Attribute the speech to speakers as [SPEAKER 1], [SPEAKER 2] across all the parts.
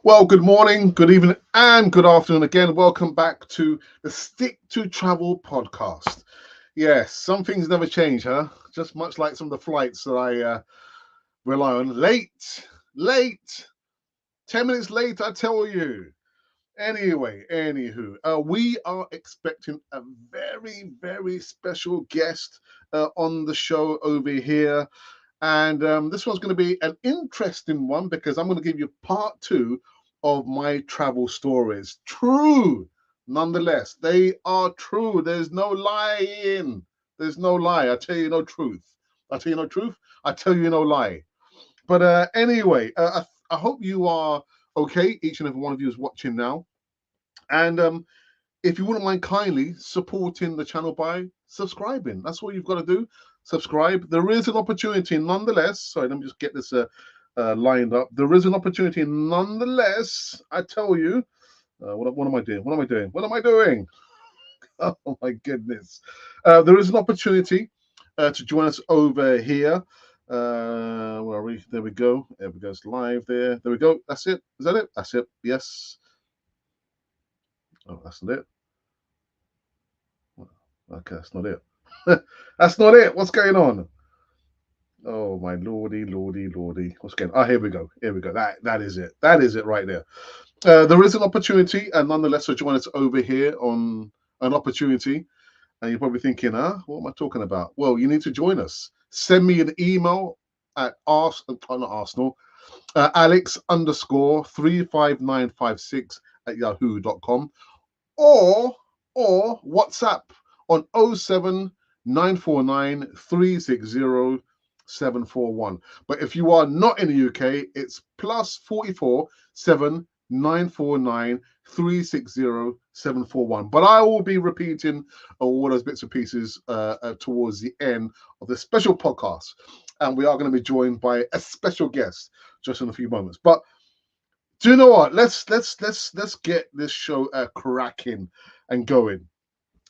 [SPEAKER 1] Well, good morning, good evening, and good afternoon again. Welcome back to the Stick to Travel podcast. Yes, some things never change, huh? Just much like some of the flights that I rely on. Late, 10 minutes late, I tell you. Anywho, we are expecting a very, very special guest on the show over here. And this one's going to be an interesting one because I'm going to give you part two of my travel stories. True, nonetheless, they are true. There's no lying. There's no lie. I tell you no truth. I tell you no truth. I tell you no lie. But anyway, I hope you are okay. Each and every one of you is watching now. And if you wouldn't mind kindly supporting the channel by subscribing, that's all you've got to do. Subscribe. There is an opportunity, nonetheless. Sorry, let me just get this lined up. There is an opportunity, nonetheless. I tell you, what am I doing? What am I doing? What am I doing? Oh my goodness! There is an opportunity to join us over here. Where are we? There we go. There we go. It's live there. There we go. That's it. Is that it? That's it. Yes. Oh, that's not it. Okay, that's not it. That's not it. What's going on? Oh my lordy, lordy, lordy. What's going on? Oh, here we go. Here we go. That is it. That is it right there. There is an opportunity, and nonetheless, to join us over here on an opportunity. And you're probably thinking, what am I talking about? Well, you need to join us. Send me an email at not Arsenal, Alex underscore 35956 at yahoo.com or WhatsApp on 07949 360 741. But if you are not in the UK, it's plus 44 7949 360 741. But I will be repeating all those bits and pieces towards the end of this special podcast. And we are going to be joined by a special guest just in a few moments. But do you know what? Let's get this show cracking and going.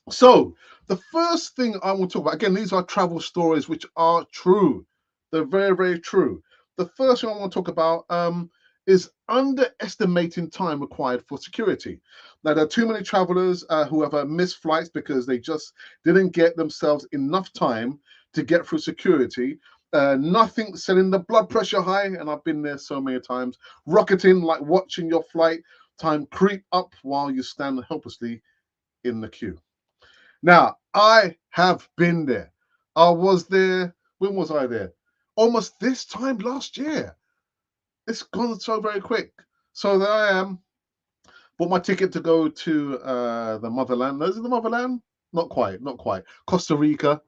[SPEAKER 1] So the first thing I want to talk about, again, these are travel stories which are true. They're very, very true. The first thing I want to talk about is underestimating time required for security. Now, there are too many travelers who have missed flights because they just didn't get themselves enough time to get through security. Nothing sending the blood pressure high, and I've been there so many times, rocketing like watching your flight time creep up while you stand helplessly in the queue. Now, I have been there. I was there. When was I there? Almost this time last year. It's gone so very quick. So there I am. Bought my ticket to go to the motherland. Is it the motherland? Not quite, not quite. Costa Rica.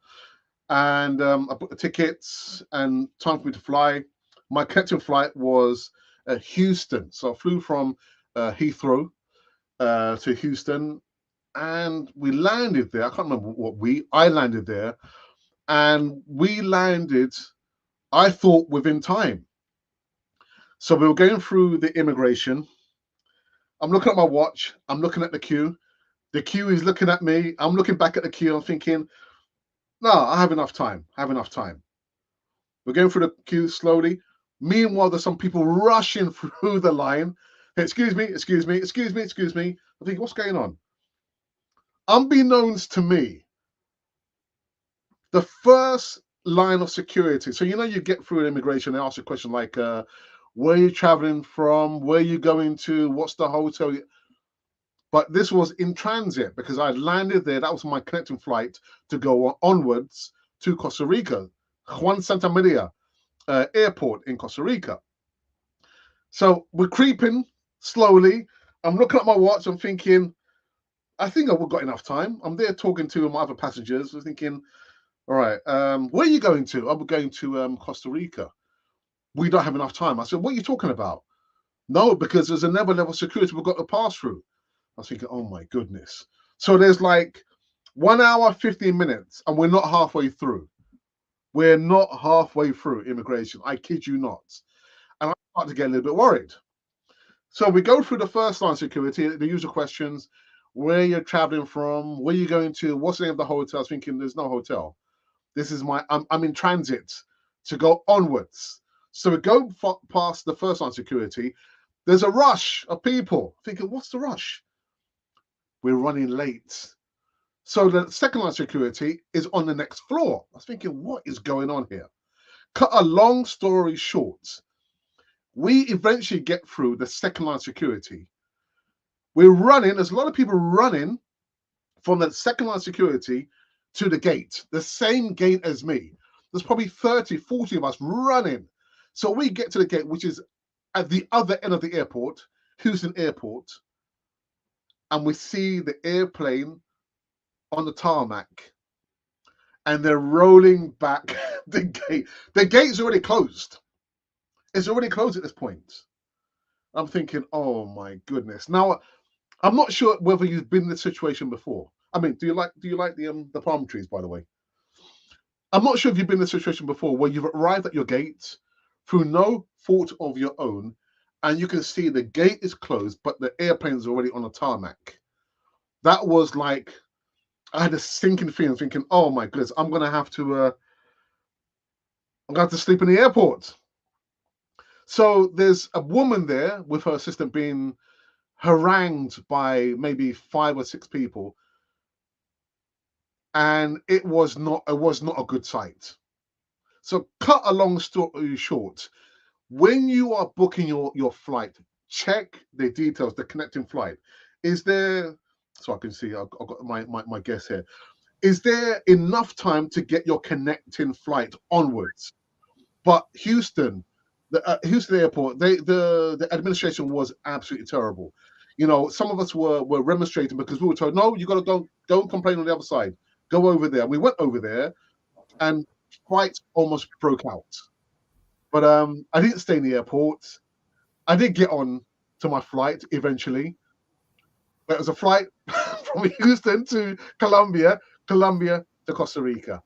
[SPEAKER 1] And I booked the tickets and time for me to fly. My connecting flight was Houston. So I flew from Heathrow to Houston and we landed there. I can't remember I landed there and we landed, I thought, within time. So we were going through the immigration. I'm looking at my watch. I'm looking at the queue. The queue is looking at me. I'm looking back at the queue. I'm thinking, no, I have enough time. I have enough time. We're going through the queue slowly. Meanwhile, there's some people rushing through the line. Hey, excuse me, excuse me, excuse me, excuse me. I think, what's going on? Unbeknownst to me, the first line of security. So, you get through immigration, they ask you a question like, where are you traveling from? Where are you going to? What's the hotel? But this was in transit because I landed there. That was my connecting flight to go onwards to Costa Rica, Juan Santa Maria airport in Costa Rica. So we're creeping slowly. I'm looking at my watch. I'm thinking, I think I've got enough time. I'm there talking to my other passengers. I'm thinking, all right, where are you going to? I'm going to Costa Rica. We don't have enough time. I said, what are you talking about? No, because there's another level of security we've got to pass through. I was thinking, oh my goodness. So there's like 1 hour, 15 minutes, and we're not halfway through. We're not halfway through immigration. I kid you not. And I start to get a little bit worried. So we go through the first line security, the usual questions, where you're traveling from, where you're going to, what's the name of the hotel. I was thinking, there's no hotel. This is I'm in transit to go onwards. So we go past the first line security, There's a rush of people thinking, what's the rush? We're running late. So the second line security is on the next floor. I was thinking, what is going on here? Cut a long story short, we eventually get through the second line security. We're running, there's a lot of people running from the second line security to the gate, the same gate as me. There's probably 30, 40 of us running. So we get to the gate, which is at the other end of the airport, Houston Airport, and we see the airplane on the tarmac, and they're rolling back the gate. The gate's already closed. It's already closed at this point. I'm thinking, oh my goodness. Now, I'm not sure whether you've been in this situation before. I mean, do you like the palm trees, by the way? I'm not sure if you've been in this situation before where you've arrived at your gate through no fault of your own, and you can see the gate is closed, but the airplane's already on the tarmac. That was like, I had a sinking feeling, thinking, "Oh my goodness, I'm gonna have to sleep in the airport." So there's a woman there with her assistant being harangued by maybe 5 or 6 people, and it was not a good sight. So cut a long story short, when you are booking your flight, check the details, the connecting flight. Is there, so I can see, I've got my guess here. Is there enough time to get your connecting flight onwards? But Houston, the Houston airport, the administration was absolutely terrible. You know, some of us were remonstrating because we were told, no, you got to go, don't complain on the other side. Go over there. And we went over there, and fights almost broke out. But I didn't stay in the airport. I did get on to my flight eventually. But it was a flight from Houston to Colombia to Costa Rica.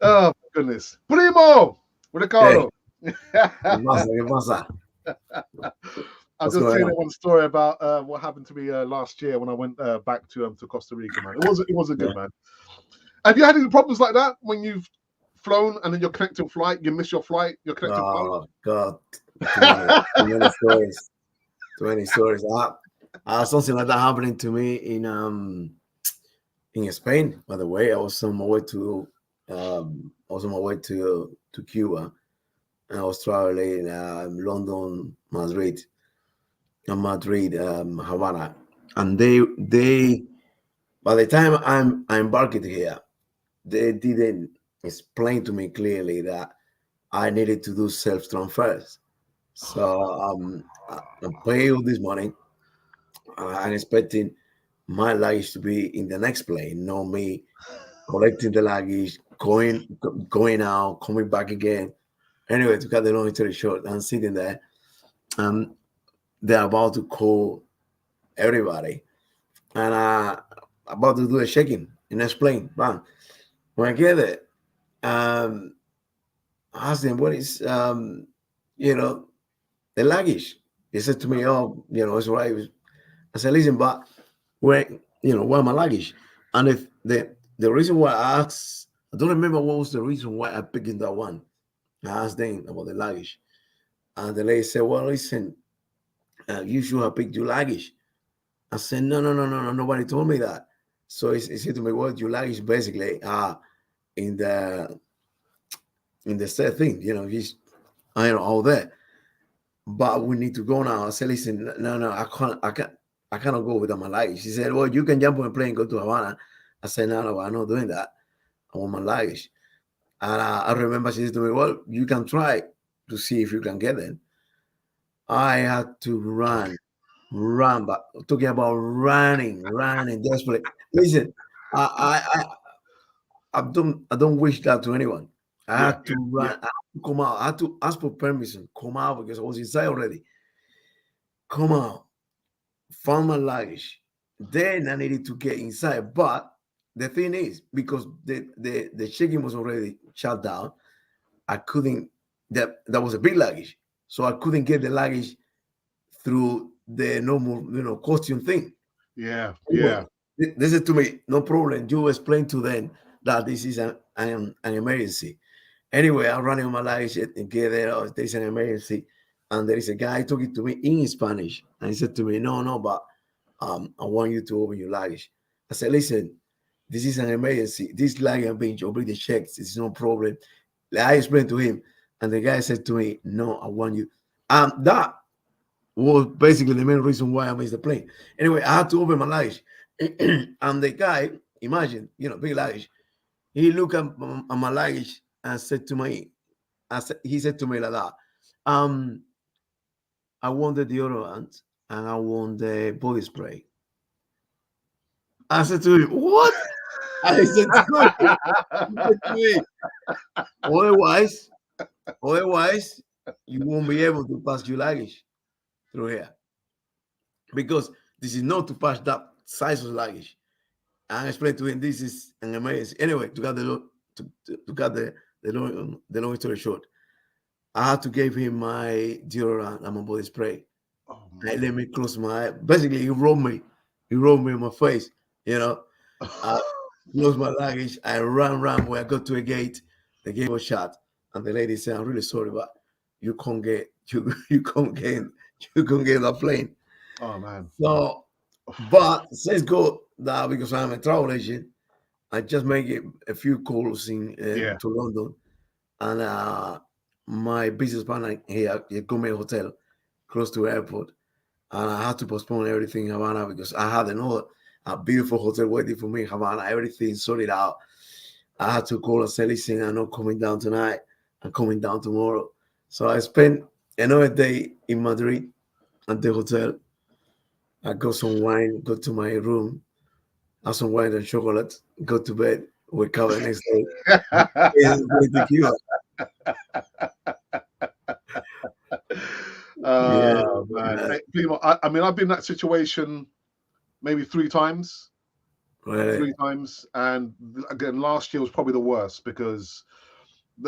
[SPEAKER 1] Oh, my goodness. Primo!
[SPEAKER 2] Hey,
[SPEAKER 1] Ricardo.
[SPEAKER 2] ¿qué pasa? ¿Qué pasa?
[SPEAKER 1] I'll
[SPEAKER 2] What's
[SPEAKER 1] just
[SPEAKER 2] going
[SPEAKER 1] tell you
[SPEAKER 2] on?
[SPEAKER 1] one story about what happened to me last year when I went back to Costa Rica, man. It wasn't
[SPEAKER 2] Yeah.
[SPEAKER 1] good, man. Have you had any problems like that when you've flown and then you're connecting flight, you miss your flight, you're connecting
[SPEAKER 2] Oh God, too many stories, too many stories. Something like that happening to me in Spain. By the way, I was on my way to Cuba, and I was traveling London, Madrid, Havana, and they by the time I embarked here, they didn't explain to me clearly that I needed to do self transfers. So I pay all this money. I'm expecting my luggage to be in the next plane, not me collecting the luggage, going out, coming back again. Anyway, to cut the long story short, I'm sitting there, and they're about to call everybody, and about to do a check-in in the next plane. Bam. When I get there, um, I asked them, "What is you know, the luggage?" He said to me, "Oh, it's all right." I said, "Listen, but where, where my luggage?" And if the reason why I asked, I don't remember what was the reason why I picked that one. I asked them about the luggage, and the lady said, "Well, listen, you should have picked your luggage." I said, "No, no, no, no, no. Nobody told me that." So he said to me, "Well, your luggage basically in the said thing, he's all there. But we need to go now." I said, "Listen, no, no, I cannot go without my luggage." She said, "Well, you can jump on a plane and go to Havana." I said, "No, no, I'm not doing that. I want my luggage." And I remember she said to me, "Well, you can try to see if you can get it." I had to run, but talking about running desperately. Listen, I don't wish that to anyone. I
[SPEAKER 1] Yeah,
[SPEAKER 2] had to
[SPEAKER 1] yeah,
[SPEAKER 2] run, I had to come out, I had to ask for permission, come out because I was inside already. Come out, found my luggage. Then I needed to get inside. But the thing is, because the check-in was already shut down, I couldn't that was a big luggage. So I couldn't get the luggage through the normal, costume thing.
[SPEAKER 1] yeah,
[SPEAKER 2] Anyway,
[SPEAKER 1] yeah.
[SPEAKER 2] they said to me, "No problem. You explain to them that this is an emergency." Anyway, I'm running on my luggage and get there. Oh, there's an emergency. and there is a guy talking to me in Spanish, and he said to me, no, but I want you to open your luggage. I said, listen, this is an emergency. This luggage is being already checked. It's no problem. I explained to him, and the guy said to me, no, I want you. That was basically the main reason why I missed the plane. Anyway, I had to open my luggage. And the guy, imagine, big luggage. He looked at my luggage and said to me, he said to me like that, I want the deodorant and I want the body spray. I said to him, what? I said to me, otherwise, you won't be able to pass your luggage through here. Because this is not to pass that size of luggage. I explained to him this is an emergency. Anyway, to cut the long story short, I had to give him my deodorant and my body spray.
[SPEAKER 1] Oh,
[SPEAKER 2] I let me close my eye. Basically, he rolled me in my face. I closed my luggage. I ran. When I got to a gate, the gate was shut, and the lady said, "I'm really sorry, but you can't get the plane."
[SPEAKER 1] Oh man.
[SPEAKER 2] So, but says God that because I'm a travel agent, I just make a few calls to London, and my business partner here, he got me a hotel close to the airport, and I had to postpone everything in Havana because I had a beautiful hotel waiting for me in Havana, everything sorted out. I had to call and say, listen, I'm not coming down tonight, I'm coming down tomorrow. So I spent another day in Madrid at the hotel. I got some wine, go to my room, have some wine and chocolate, go to bed, wake up the next day, and tequila.
[SPEAKER 1] Man. I mean, I've been in that situation maybe 3 times.
[SPEAKER 2] Really?
[SPEAKER 1] 3 times, and again, last year was probably the worst because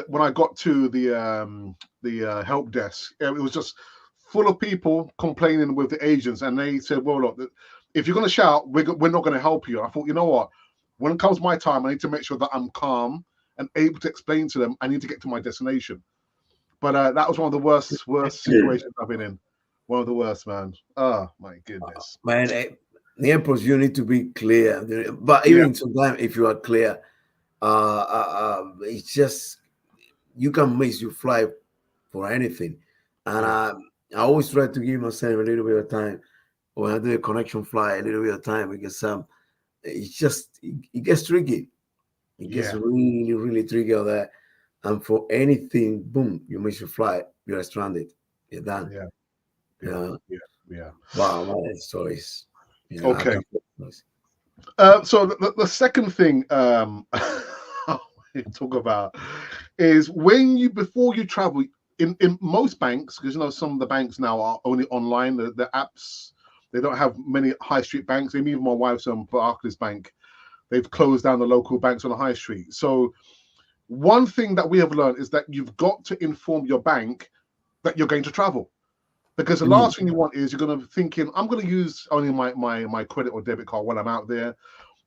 [SPEAKER 1] when I got to the help desk, it was just full of people complaining with the agents, and they said, "Well, look, if you're going to shout, we're not going to help you." I thought, you know what? When it comes my time, I need to make sure that I'm calm and able to explain to them. I need to get to my destination. But that was one of the worst situations I've been in. One of the worst, man. Oh my goodness,
[SPEAKER 2] man. The airports, you need to be clear. But even sometimes, if you are clear, it's just you can miss your flight for anything. And I always try to give myself a little bit of time when I do a connection flight, a little bit of time because it's just it gets tricky. It gets really, really tricky out there. And for anything, boom, you miss your flight, you're stranded. You're done.
[SPEAKER 1] Yeah.
[SPEAKER 2] Wow, man, stories.
[SPEAKER 1] Okay. So the second thing talk about is before you travel in most banks, because some of the banks now are only online. The apps, they don't have many high street banks. Even my wife's on Barclays Bank, they've closed down the local banks on the high street. So one thing that we have learned is that you've got to inform your bank that you're going to travel. Because the last thing you want is you're going to thinking, I'm going to use only my credit or debit card when I'm out there.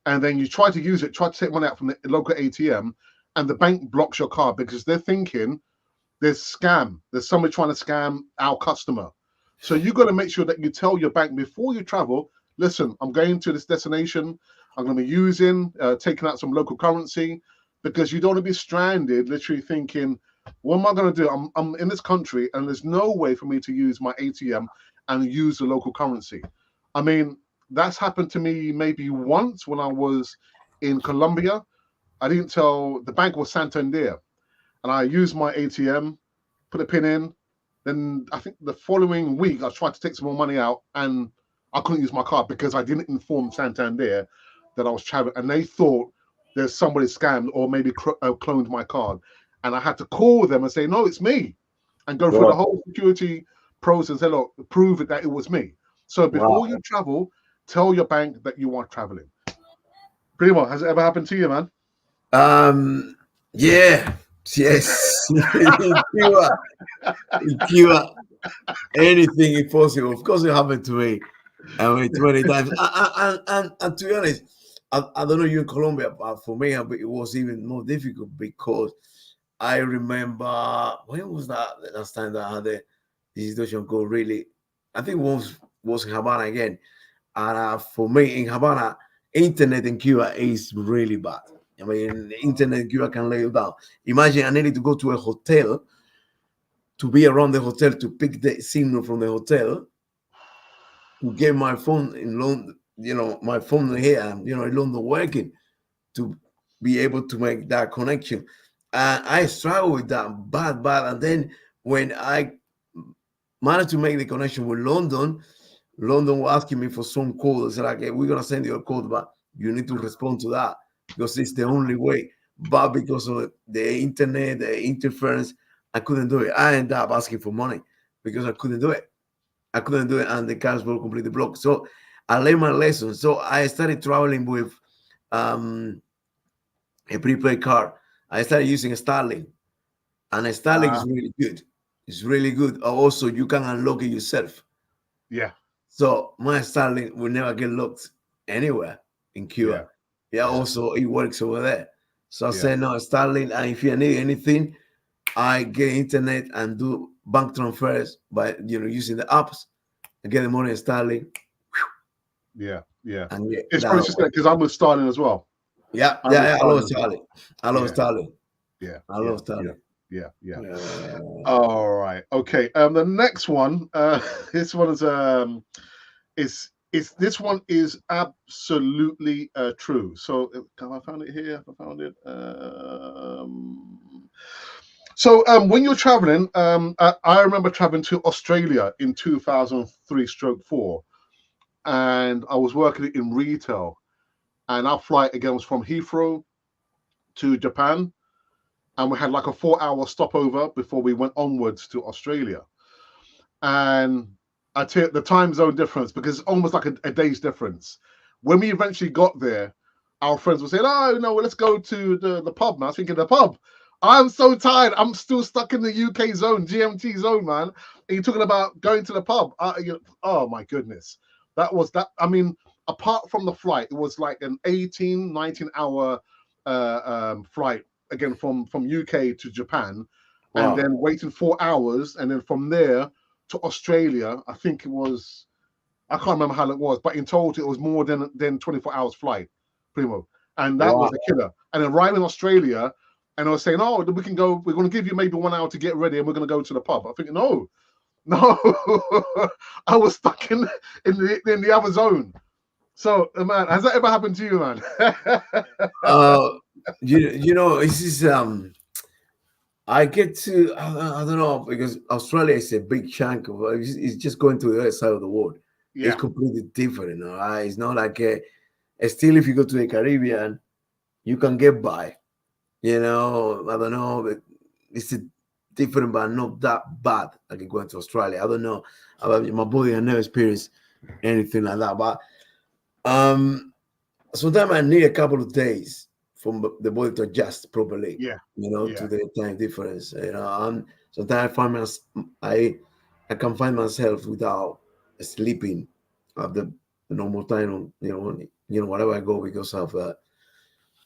[SPEAKER 1] And then you try to take money out from the local ATM, and the bank blocks your card because they're thinking there's somebody trying to scam our customer. So you got to make sure that you tell your bank before you travel, listen, I'm going to this destination. I'm going to be taking out some local currency, because you don't want to be stranded, literally thinking, what am I going to do? I'm in this country and there's no way for me to use my ATM and use the local currency. I mean, that's happened to me maybe once when I was in Colombia. I didn't tell, the bank was Santander, and I used my ATM, put a pin in. Then I think the following week I tried to take some more money out and I couldn't use my card because I didn't inform Santander that I was traveling, and they thought there's somebody scammed or maybe cloned my card. And I had to call them and say, no, it's me, and go through the whole security process and say, look, prove it that it was me. So before you travel, tell your bank that you are traveling. Primo, has it ever happened to you, man?
[SPEAKER 2] Yes. in Cuba, anything is possible. Of course, it happened to me. I mean, 20 times. And to be honest, I don't know you in Colombia, but for me, it was even more difficult because I remember, when was that last time that I had the situation got really. I think was in Havana again, and for me in Havana, internet in Cuba is really bad. I mean, internet in Cuba can lay you down. Imagine I needed to go to a hotel to be around the hotel to pick the signal from the hotel to get my phone in London, my phone here, in London working to be able to make that connection. And I struggle with that bad. And then when I managed to make the connection with London, London was asking me for some code. I said, like, hey, we're going to send you a code, but you need to respond to that because it's the only way. But because of the internet, the interference, I couldn't do it. I ended up asking for money because I couldn't do it. And the cars were completely blocked. So I learned my lesson. So I started traveling with a prepaid card. I started using a Starlink, and a Starlink is really good. It's really good. Also, you can unlock it yourself.
[SPEAKER 1] Yeah.
[SPEAKER 2] So my Starlink will never get locked anywhere in Cuba. Yeah. Also, it works over there. So I said, no, Starlink, and if you need anything, I get internet and do bank transfers by using the apps and get the money in Starlink.
[SPEAKER 1] Yeah.
[SPEAKER 2] And
[SPEAKER 1] it's probably just because I'm with Starlink as well.
[SPEAKER 2] Yeah. I love Starlink. I love Starlink.
[SPEAKER 1] Yeah.
[SPEAKER 2] I love Starlink.
[SPEAKER 1] Yeah. All right. Okay. The next one. This one is this one is absolutely true. So have I found it here? I found it. So when you're traveling, I remember traveling to Australia in 2003/4, and I was working in retail, and our flight again was from Heathrow to Japan, and we had like a 4-hour stopover before we went onwards to Australia. And I tell you, the time zone difference, because it's almost like a day's difference. When we eventually got there, our friends were saying, "Oh no, well, let's go to the pub, man." I was thinking, the pub. I'm so tired. I'm still stuck in the UK zone, GMT zone, man. And you're talking about going to the pub. Oh my goodness. That. I mean, apart from the flight, it was like an 18, 19-hour flight, again, from UK to Japan. Wow. And then waiting 4 hours. And then from there to Australia, I think it was, I can't remember how it was, but in total, it was more than 24 hours flight, Primo. And that was a killer. And then arriving in Australia, and I was saying, "Oh, we can go. We're going to give you maybe 1 hour to get ready, and we're going to go to the pub." I think, no, I was stuck in the other zone. So, man, has that ever happened to you, man?
[SPEAKER 2] This is I get to I don't know, because Australia is a big chunk of it's just going to the other side of the world. Yeah. It's completely different. It's not like still if you go to the Caribbean, you can get by. I don't know, but it's different, but not that bad like going to Australia. I don't know about my body. I never experienced anything like that, but sometimes I need a couple of days for the body to adjust properly.
[SPEAKER 1] Yeah.
[SPEAKER 2] To the time difference. Sometimes I can find myself without sleeping at the normal time. Wherever I go because of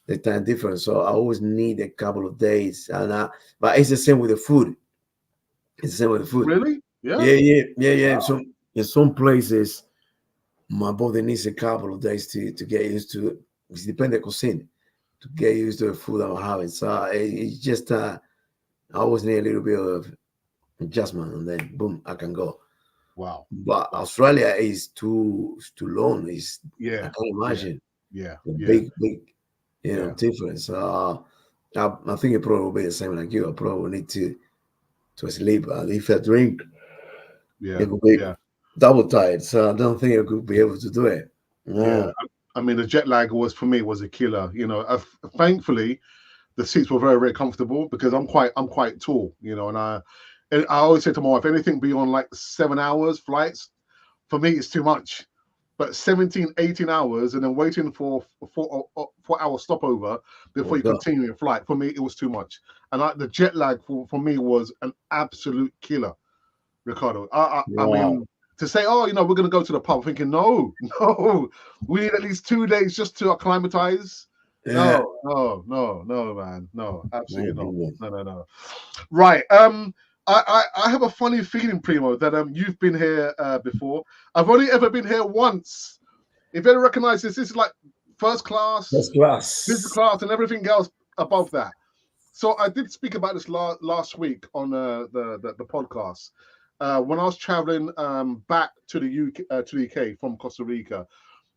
[SPEAKER 2] the time difference. So I always need a couple of days, but it's the same with the food. It's the same with the food.
[SPEAKER 1] Really?
[SPEAKER 2] Yeah. Wow. In some places, my body needs a couple of days to get used to it. It depends on the cuisine to get used to the food I'm having. So it's just I always need a little bit of adjustment, and then boom, I can go.
[SPEAKER 1] Wow.
[SPEAKER 2] But Australia is too long. I can't imagine.
[SPEAKER 1] Yeah.
[SPEAKER 2] Big difference. I think it probably will be the same like you. I probably need to sleep. If I drink, it will be double tired. So I don't think I could be able to do it.
[SPEAKER 1] Yeah. I mean, the jet lag was a killer. Thankfully, the seats were very, very comfortable because I'm quite tall. And I always say to my wife, anything beyond like 7 hours flights, for me, it's too much. But 17, 18 hours and then waiting for 4-hour stopover before you continue your flight, for me, it was too much. And the jet lag for me was an absolute killer, Ricardo. I mean, to say, "Oh, we're going to go to the pub," thinking, no, we need at least 2 days just to acclimatize. No, man. No, absolutely not. No. Right. I have a funny feeling, Primo, that you've been here before. I've only ever been here once. If you ever recognize this, this is like first class,
[SPEAKER 2] First
[SPEAKER 1] business
[SPEAKER 2] class.
[SPEAKER 1] class, and everything else above that. So I did speak about this last week on the podcast when I was traveling back to the UK from Costa Rica.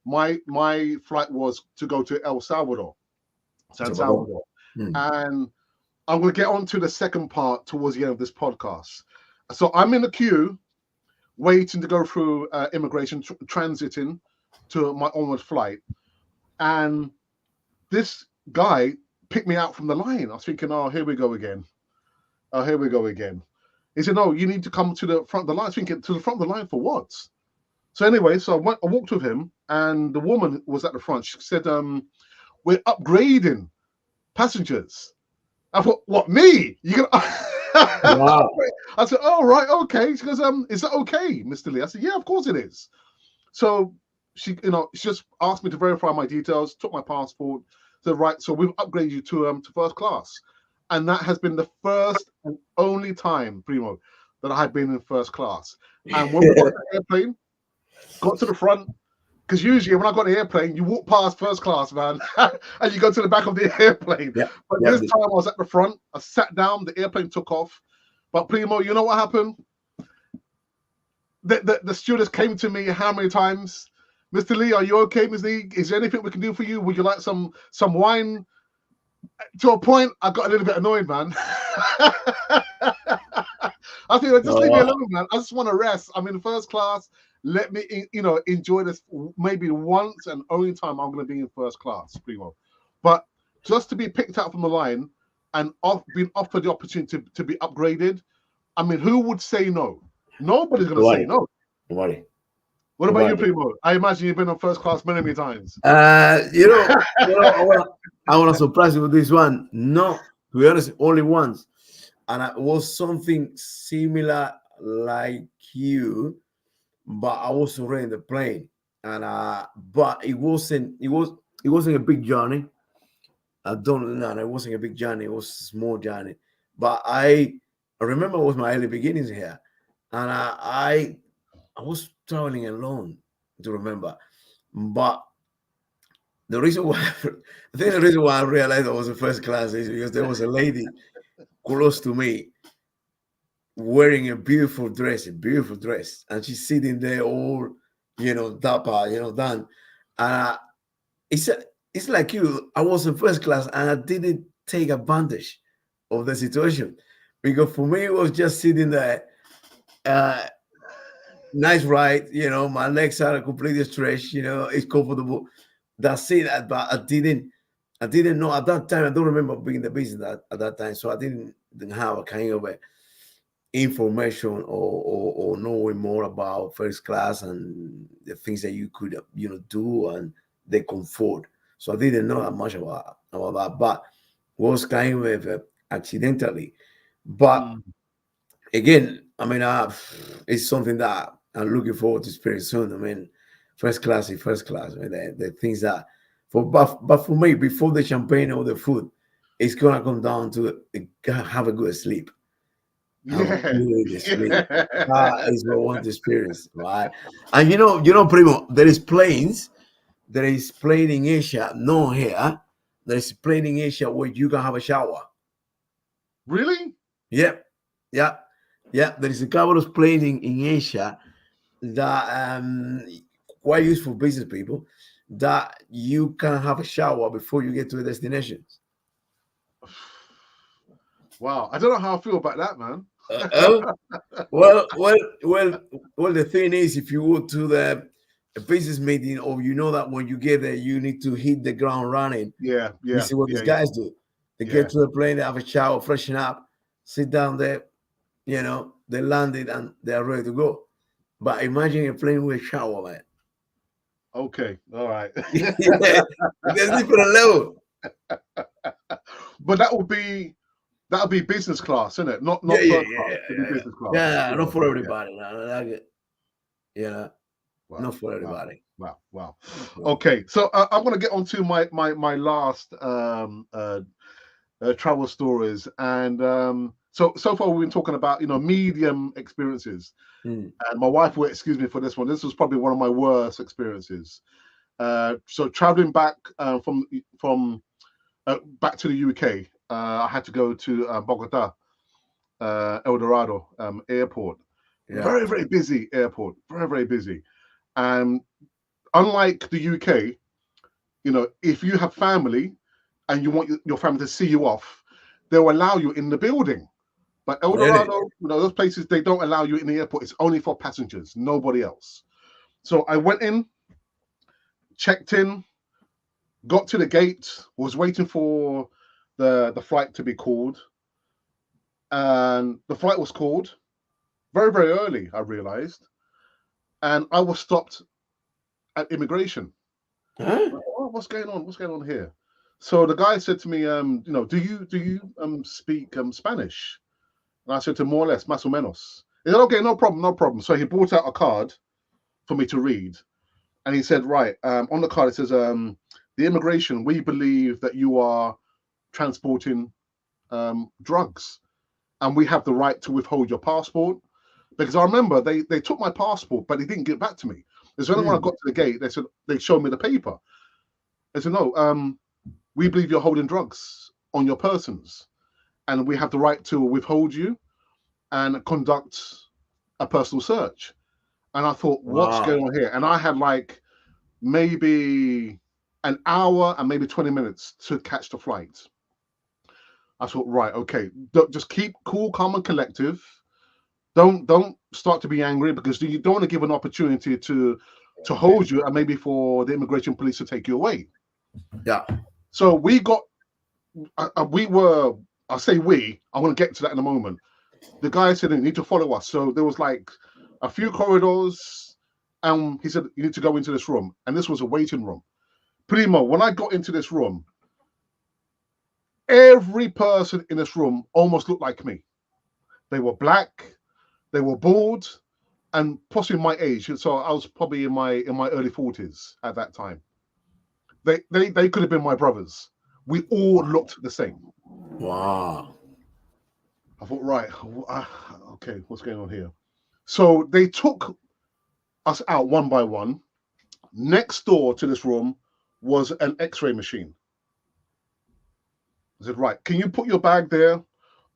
[SPEAKER 1] My flight was to go to San
[SPEAKER 2] Salvador.
[SPEAKER 1] Salvador,
[SPEAKER 2] Hmm.
[SPEAKER 1] and I'm going to get on to the second part towards the end of this podcast. So I'm in the queue waiting to go through immigration, transiting to my onward flight. And this guy picked me out from the line. I was thinking, oh, here we go again. Oh, here we go again. He said, no, you need to come to the front of the line. I was thinking, to the front of the line for what? So anyway, so I walked with him, and the woman was at the front. She said, we're upgrading passengers. I thought, what, me? You gonna
[SPEAKER 2] Wow.
[SPEAKER 1] I said, oh, right, okay. She goes, is that okay, Mr. Lee? I said, yeah, of course it is. So she just asked me to verify my details, took my passport, said, right, so we've upgraded you to first class. And that has been the first and only time, Primo, that I had been in first class. And when we got to the airplane, got to the front, because usually when I got on the airplane, you walk past first class, man, and you go to the back of the airplane.
[SPEAKER 2] Yeah.
[SPEAKER 1] But
[SPEAKER 2] Yeah.
[SPEAKER 1] this time I was at the front. I sat down. The airplane took off. But Primo, you know what happened? The stewardess came to me how many times? Mr. Lee, are you okay, Mr. Lee? Is there anything we can do for you? Would you like some wine? To a point, I got a little bit annoyed, man. I think just leave me alone, man. I just want to rest. I'm in first class. Let me, enjoy this maybe once and only time I'm going to be in first class, Primo. But just to be picked out from the line and being offered the opportunity to be upgraded, I mean, who would say no? Nobody's going to say no.
[SPEAKER 2] Nobody.
[SPEAKER 1] What about you, Primo? I imagine you've been on first class many, many times.
[SPEAKER 2] I want to surprise you with this one. No, to be honest, only once. And it was something similar like you, but I was already in the plane. And but it wasn't a big journey. It wasn't a big journey, it was a small journey. But I remember it was my early beginnings here. And I was traveling alone, to remember. But the reason why I realized I was in first class is because there was a lady close to me wearing a beautiful dress, and she's sitting there all, dapper, done. And it's like you. I was in first class, and I didn't take advantage of the situation, because for me it was just sitting there. Nice ride, my legs are completely stretched, it's comfortable. That's it. But I didn't know at that time. I don't remember being in the business at that time, so I didn't have a kind of information or knowing more about first class and the things that you could do and the comfort. So I didn't know that much about that, but was kind of accidentally. But again, I mean, it's something that I'm looking forward to experience soon. I mean, first class is first class. I mean, the things that but for me, before the champagne or the food, it's gonna come down to have a good sleep. Have a good sleep. That is what I want to experience, right? And Primo, there is planes in Asia, no here. There is plane in Asia where you can have a shower.
[SPEAKER 1] Really?
[SPEAKER 2] Yep. Yeah. There is a couple of planes in Asia that quite useful business people, that you can have a shower before you get to the destination.
[SPEAKER 1] Wow, I don't know how I feel about that, man.
[SPEAKER 2] Well. The thing is, if you go to the business meeting, or that when you get there, you need to hit the ground running.
[SPEAKER 1] Yeah.
[SPEAKER 2] This is what these guys do. They get to the plane, they have a shower, freshen up, sit down there. They landed and they are ready to go. But imagine a plane with a shower, man.
[SPEAKER 1] Okay, all right.
[SPEAKER 2] There's different level.
[SPEAKER 1] But that would be business class, isn't it? Not first class. Business class.
[SPEAKER 2] Yeah, not for everybody.
[SPEAKER 1] Wow,
[SPEAKER 2] not for everybody.
[SPEAKER 1] Wow. Okay, so I'm going to get on to my last travel stories, and so far we've been talking about medium experiences,
[SPEAKER 2] Mm.
[SPEAKER 1] and my wife will excuse me for this one. This was probably one of my worst experiences. So traveling back from back to the UK, I had to go to Bogota, El Dorado airport.
[SPEAKER 2] Yeah.
[SPEAKER 1] Very, very busy airport. Very, very busy. And unlike the UK, if you have family and you want your family to see you off, they'll allow you in the building. But El
[SPEAKER 2] Really?
[SPEAKER 1] Dorado, those places, they don't allow you in the airport. It's only for passengers, nobody else. So I went in, checked in, got to the gate, was waiting for the flight to be called. And the flight was called very, very early, I realized. And I was stopped at immigration.
[SPEAKER 2] Huh?
[SPEAKER 1] Oh, what's going on? What's going on here? So the guy said to me, do you speak Spanish? And I said to more or less, más o menos. He said, okay, no problem, no problem. So he brought out a card for me to read. And he said, right, on the card, it says, the immigration, we believe that you are transporting drugs. And we have the right to withhold your passport. Because I remember they took my passport, but they didn't get back to me. So when I got to the gate, they showed me the paper. They said, no, we believe you're holding drugs on your persons, and we have the right to withhold you and conduct a personal search. And I thought, what's
[SPEAKER 2] Wow.
[SPEAKER 1] going on here? And I had like maybe an hour and maybe 20 minutes to catch the flight. I thought, right, okay, just keep cool, calm, and collective. Don't start to be angry, because you don't want to give an opportunity to hold you and maybe for the immigration police to take you away.
[SPEAKER 2] Yeah.
[SPEAKER 1] So we were, I'll say I want to get to that in a moment. The guy said, you need to follow us. So there was like a few corridors, and he said, you need to go into this room. And this was a waiting room. Primo, when I got into this room, every person in this room almost looked like me. They were black, they were bald, and possibly my age. So I was probably in my early 40s at that time. They could have been my brothers. We all looked the same.
[SPEAKER 2] Wow.
[SPEAKER 1] I thought, right, okay, what's going on here? So they took us out one by one. Next door to this room was an X-ray machine. I said, right, can you put your bag there,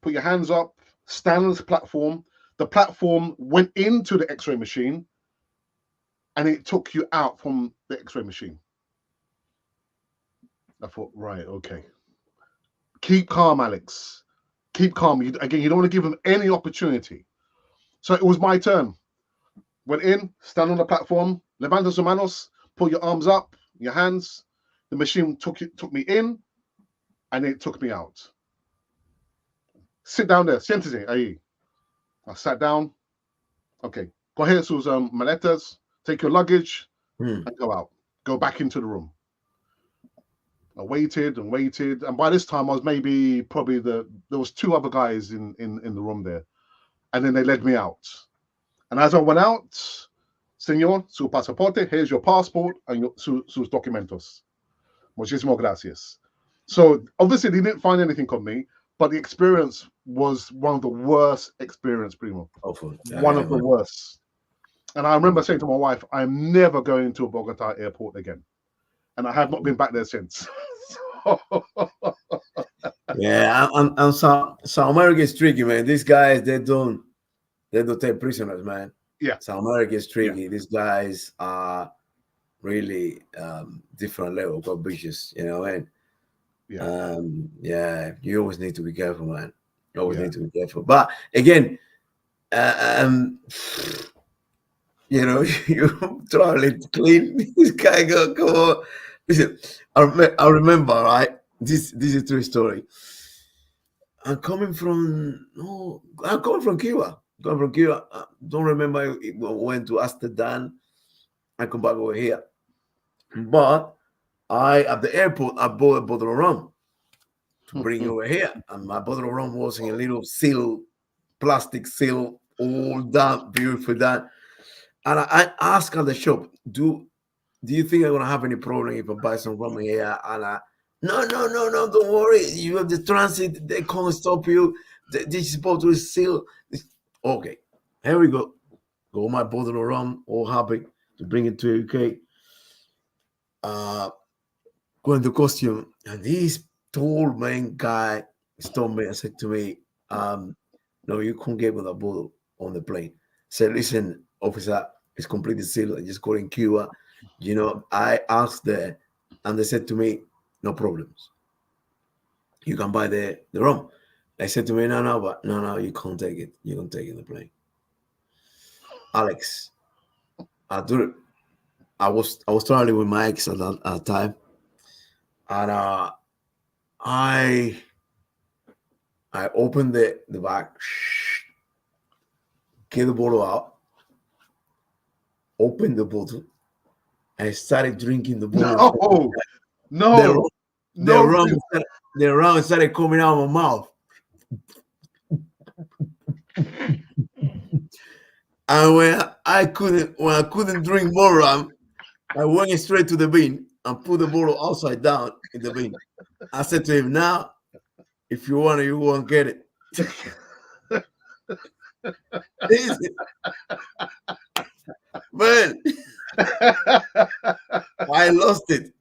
[SPEAKER 1] put your hands up, stand on this platform. The platform went into the X-ray machine, and it took you out from the X-ray machine. I thought, right, okay. Keep calm, Alex. Keep calm. You don't want to give them any opportunity. So it was my turn. Went in, stand on the platform, levanta sus manos, pull your arms up, your hands. The machine took me in, and it took me out. Sit down there. Siéntese ahí. I sat down. Okay. Coge sus maletas, take your luggage, and go out. Go back into the room. I waited and waited, and by this time I was probably there was two other guys in the room there, and then they led me out. And as I went out, Señor, su pasaporte, here's your passport and sus documentos. Muchísimas gracias. So obviously they didn't find anything on me, but the experience was one of the worst experience, Primo. One of the worst. And I remember saying to my wife, I'm never going to a Bogota airport again. And I have not been back there since.
[SPEAKER 2] Yeah, and South America is tricky, man. These guys, they don't take prisoners, man.
[SPEAKER 1] Yeah.
[SPEAKER 2] South America is tricky.
[SPEAKER 1] Yeah.
[SPEAKER 2] These guys are really different level of vicious, and yeah, you always need to be careful, man. You always need to be careful. But again, you traveling clean. This guy go, come on. Listen, I remember, right? This is a true story. I'm coming from Cuba. I don't remember if I went to Amsterdam. I come back over here. But at the airport, I bought a bottle of rum to bring over here. And my bottle of rum was in a little plastic seal, all done, beautiful done. And I asked at the shop, do you think I'm gonna have any problem if I buy some rum here? And no, don't worry. You have the transit, they can't stop you. This bottle is still okay. Here we go. Go my bottle of rum, all happy to bring it to UK. Go into costume, and this tall man guy stopped me and said to me, "No, you can't get with a bottle on the plane." Said, "Listen, officer, it's completely sealed. I just got in Cuba. I asked there, and they said to me, no problems. You can buy the rum." They said to me, no, you can't take it. You can't take it on the plane. Alex, I was traveling with my ex at that time, and I opened the bag, get the bottle out, opened the bottle, and I started drinking the bottle.
[SPEAKER 1] No,
[SPEAKER 2] the rum started coming out of my mouth. And when I couldn't drink more rum, I went straight to the bin and put the bottle upside down in the bin. I said to him, "Now, if you want it, you won't get it." Man, I lost it.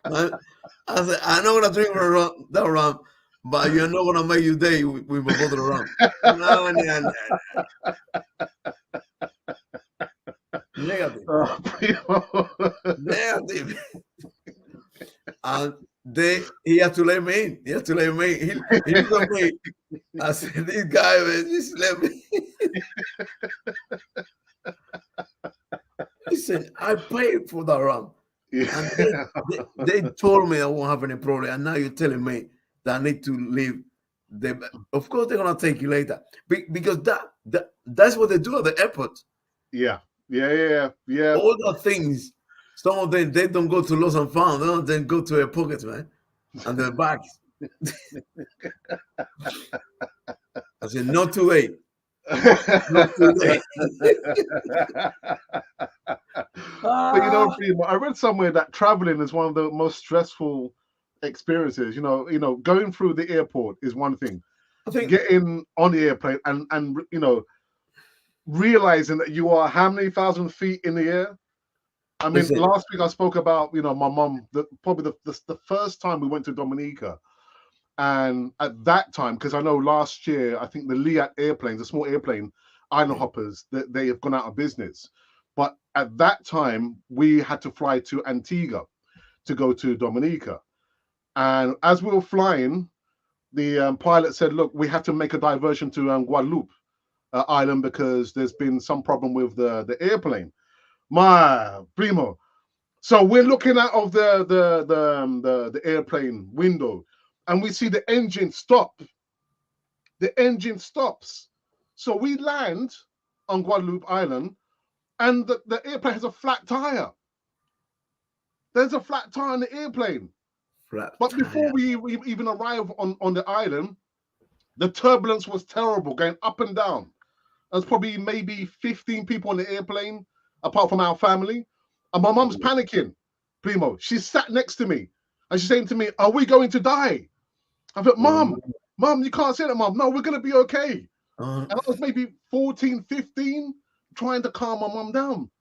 [SPEAKER 2] I said, "I'm not gonna drink that rum, but you're not gonna make your day with a bottle of rum." No. Negative. Negative. And he had to let me in. He looked at me. I said, "This guy, man, just let me." Listen, I paid for that rum. And they told me I won't have any problem. And now you're telling me that I need to leave. Of course, they're gonna take you later because that's what they do at the airport.
[SPEAKER 1] Yeah.
[SPEAKER 2] All the things. Some of them, they don't go to lost and found. They don't go to their pockets, man, and their bags. I said, "Not too late. Not too late."
[SPEAKER 1] But I read somewhere that traveling is one of the most stressful experiences. Going through the airport is one thing. I think getting on the airplane and realizing that you are how many thousand feet in the air. I mean, last week I spoke about my mom. Probably the first time we went to Dominica, and at that time, because I know last year I think the Liat airplanes, the small airplane island hoppers, that they have gone out of business. But at that time, we had to fly to Antigua to go to Dominica, and as we were flying, the pilot said, "Look, we have to make a diversion to Guadeloupe island because there's been some problem with the airplane." My primo. So we're looking out of the airplane window, and we see the engine stop. The engine stops. So we land on Guadeloupe Island, and the airplane has a flat tire. There's a flat tire on the airplane. But before we even arrive on the island, the turbulence was terrible, going up and down. There's probably maybe 15 people on the airplane, apart from our family. And my mom's panicking, primo. She sat next to me, and she's saying to me, "Are we going to die?" I thought, Mom, you can't say that, Mom. No, we're going to be okay. And I was maybe 14, 15, trying to calm my mom down.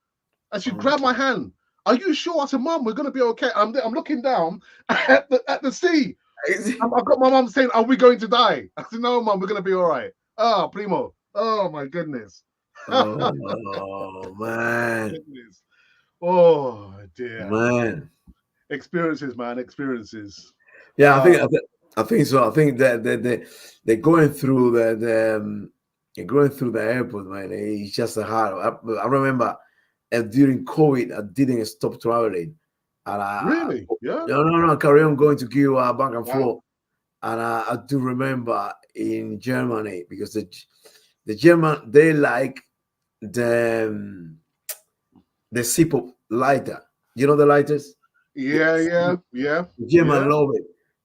[SPEAKER 1] And she grabbed my hand. "Are you sure?" I said, "Mom, we're going to be okay." I'm looking down at the sea. I've got my mom saying, "Are we going to die?" I said, "No, Mom, we're going to be all right." Oh, primo. Oh, my goodness.
[SPEAKER 2] Oh, man.
[SPEAKER 1] Goodness. Oh, dear.
[SPEAKER 2] Man.
[SPEAKER 1] Experiences, man. Experiences.
[SPEAKER 2] Yeah, I think so. I think that they're going through going through the airport, man. It's just a hard. I remember during COVID, I didn't stop traveling. And
[SPEAKER 1] Really? Yeah.
[SPEAKER 2] No. Carry on going to Cuba back and forth. And I do remember in Germany, because the German, they like the sip-up lighter. You know the lighters?
[SPEAKER 1] Yeah.
[SPEAKER 2] The German love it.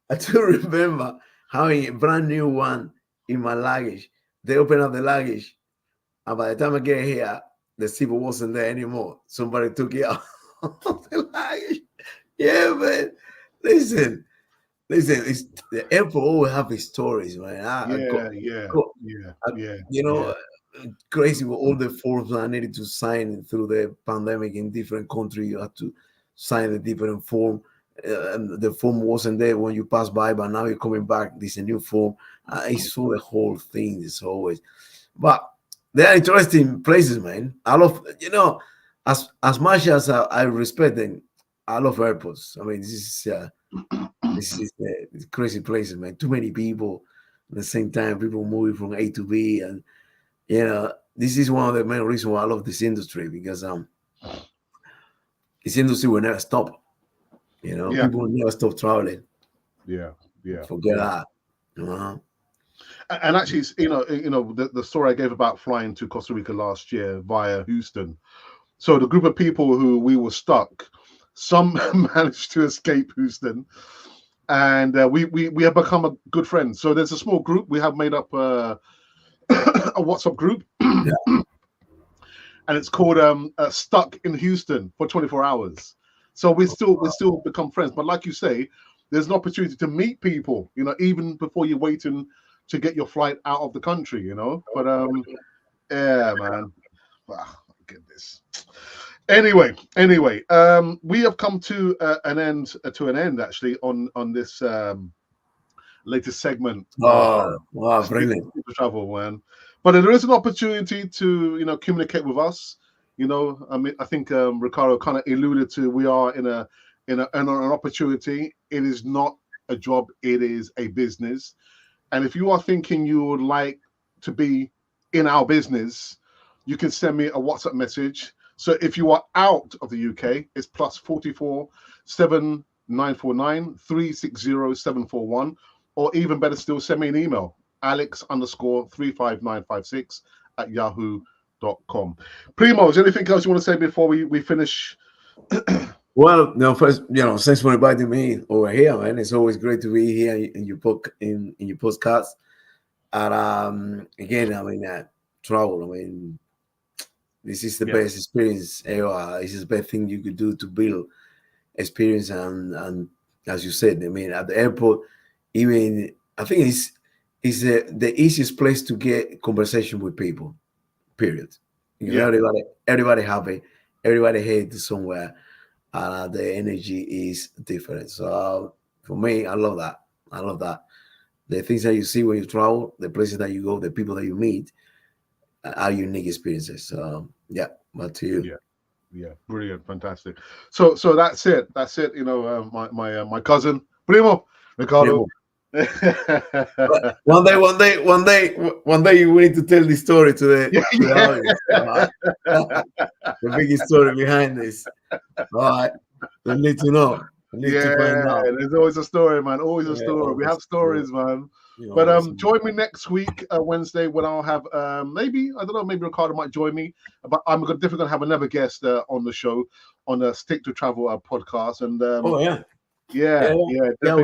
[SPEAKER 2] I do remember having a brand new one in my luggage. They open up the luggage, and by the time I get here, the sip-up wasn't there anymore. Somebody took it out of the luggage. Yeah, man. Listen, listen, it's the airport always have its stories, man.
[SPEAKER 1] Yeah.
[SPEAKER 2] Got- I-
[SPEAKER 1] Yeah.
[SPEAKER 2] you know, crazy with all the forms I needed to sign through the pandemic in different countries. You had to sign a different form. And the form wasn't there when you passed by, but now you're coming back. This is a new form. I saw the whole thing. It's always, but they are interesting places, man. I love, as much as I respect them, I love airports. I mean, this is crazy places, man. Too many people at the same time. People moving from A to B, and this is one of the main reasons why I love this industry, because this industry will never stop.
[SPEAKER 1] Yeah.
[SPEAKER 2] People will never stop traveling.
[SPEAKER 1] Yeah.
[SPEAKER 2] Forget that. Uh-huh.
[SPEAKER 1] And actually, the story I gave about flying to Costa Rica last year via Houston. So the group of people who we were stuck, some managed to escape Houston, and we have become a good friends. So there's a small group we have made up a WhatsApp group,
[SPEAKER 2] Yeah.
[SPEAKER 1] and it's called Stuck in Houston for 24 hours. So we still become friends. But like you say, there's an opportunity to meet people, even before you're waiting to get your flight out of the country, But yeah, man. Wow, goodness. Anyway, we have come to an end actually on this latest segment.
[SPEAKER 2] Oh, wow, brilliant.
[SPEAKER 1] Travel, man. But there is an opportunity to communicate with us. I mean, I think Ricardo kind of alluded to, we are in an opportunity. It is not a job, it is a business. And if you are thinking you would like to be in our business, you can send me a WhatsApp message. So if you are out of the UK, it's +44 7949 360 741, or even better still, send me an email, alex_35956@yahoo.com. Primo, is there anything else you want to say before we finish?
[SPEAKER 2] Well, first, thanks for inviting me over here, man. It's always great to be here in your book, in your podcast. And again, I mean, travel. I mean, this is the best experience ever. This is the best thing you could do to build experience. And as you said, I mean, at the airport, even I think it's the easiest place to get conversation with people. Period. Everybody happy. Everybody headed somewhere. The energy is different. So for me, I love that. I love that. The things that you see when you travel, the places that you go, the people that you meet, are unique experiences. So yeah, back to you.
[SPEAKER 1] Yeah, brilliant, fantastic. So that's it. My cousin Primo Ricardo.
[SPEAKER 2] One day you need to tell the story to the audience. The big story behind this. All right, I need to know. I need to find out.
[SPEAKER 1] There's always a story, man. Always a story.
[SPEAKER 2] Always,
[SPEAKER 1] we have stories, man. But join me next week, Wednesday, when I'll have maybe, I don't know, maybe Ricardo might join me. But I'm definitely going to have another guest on the show on the Stick to Travel podcast. And definitely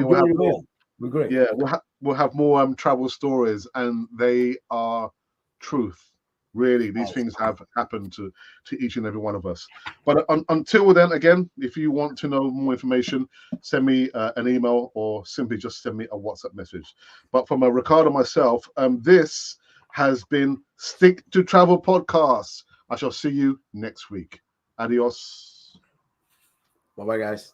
[SPEAKER 1] we'll have more.
[SPEAKER 2] We're great.
[SPEAKER 1] Yeah, we'll have more travel stories, and they are truth. Really, these things have happened to each and every one of us. But until then, again, if you want to know more information, send me an email or simply just send me a WhatsApp message. But from Ricardo myself, this has been Stick to Travel Podcast. I shall see you next week. Adios.
[SPEAKER 2] Bye-bye, guys.